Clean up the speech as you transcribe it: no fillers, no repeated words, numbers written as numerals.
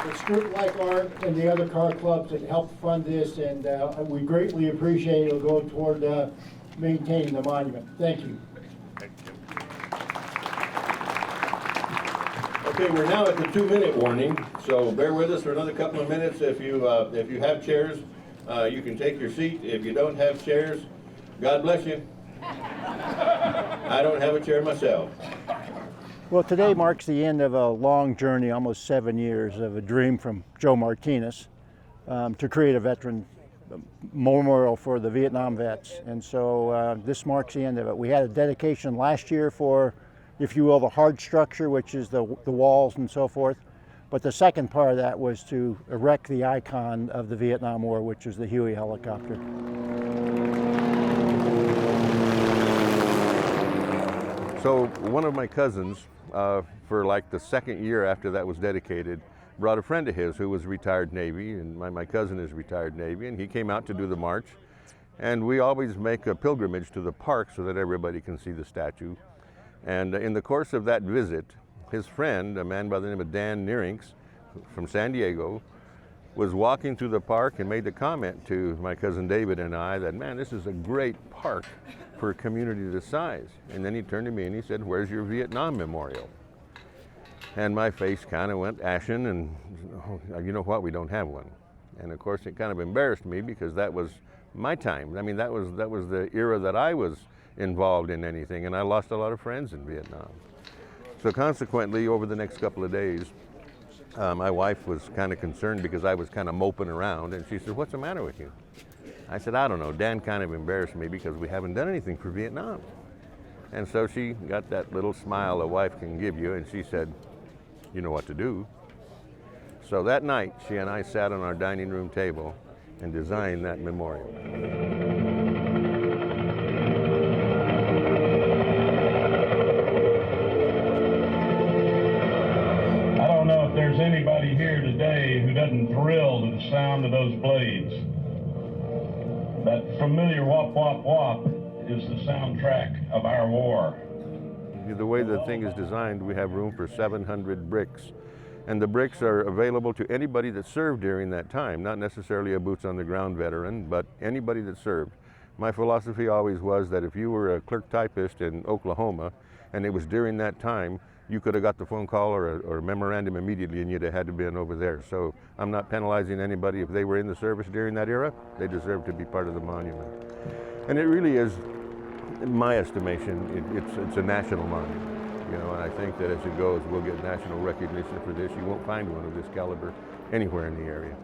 It's groups like Art and the other car clubs that helped fund this, and we greatly appreciate it. It'll go toward maintaining the monument. Thank you. Okay, we're now at the 2-minute warning, so bear with us for another couple of minutes. If you have chairs, you can take your seat. If you don't have chairs, God bless you. I don't have a chair myself. Well, today marks the end of a long journey, almost 7 years, of a dream from Joe Martinez to create a veteran memorial for the Vietnam vets. And so this marks the end of it. We had a dedication last year for, if you will, the hard structure, which is the walls and so forth. But the second part of that was to erect the icon of the Vietnam War, which is the Huey helicopter. So one of my cousins, for like the second year after that was dedicated, brought a friend of his who was retired Navy, and my cousin is retired Navy, and he came out to do the march. And we always make a pilgrimage to the park so that everybody can see the statue. And in the course of that visit, his friend, a man by the name of Dan Nearinks from San Diego, was walking through the park and made the comment to my cousin David and I that, man, this is a great park for a community this size. And then he turned to me and he said, where's your Vietnam memorial? And my face kind of went ashen, and oh, you know what, we don't have one. And of course it kind of embarrassed me because that was my time. I mean, that was the era that I was involved in anything, and I lost a lot of friends in Vietnam. So consequently, over the next couple of days, my wife was kind of concerned because I was kind of moping around, and she said, what's the matter with you? I said, I don't know. Dan kind of embarrassed me because we haven't done anything for Vietnam. And so she got that little smile a wife can give you, and she said, you know what to do. So that night, she and I sat on our dining room table and designed that memorial. I don't know if there's anybody here today who doesn't thrill to the sound of those blades. That familiar whop, whop, whop is the soundtrack of our war. The way the thing is designed, we have room for 700 bricks. And the bricks are available to anybody that served during that time, not necessarily a boots-on-the-ground veteran, but anybody that served. My philosophy always was that if you were a clerk typist in Oklahoma, and it was during that time, you could have got the phone call or a memorandum immediately, and you'd have had to been over there. So I'm not penalizing anybody. If they were in the service during that era, they deserve to be part of the monument. And it really is, in my estimation, it's a national monument. You know, and I think that as it goes, we'll get national recognition for this. You won't find one of this caliber anywhere in the area.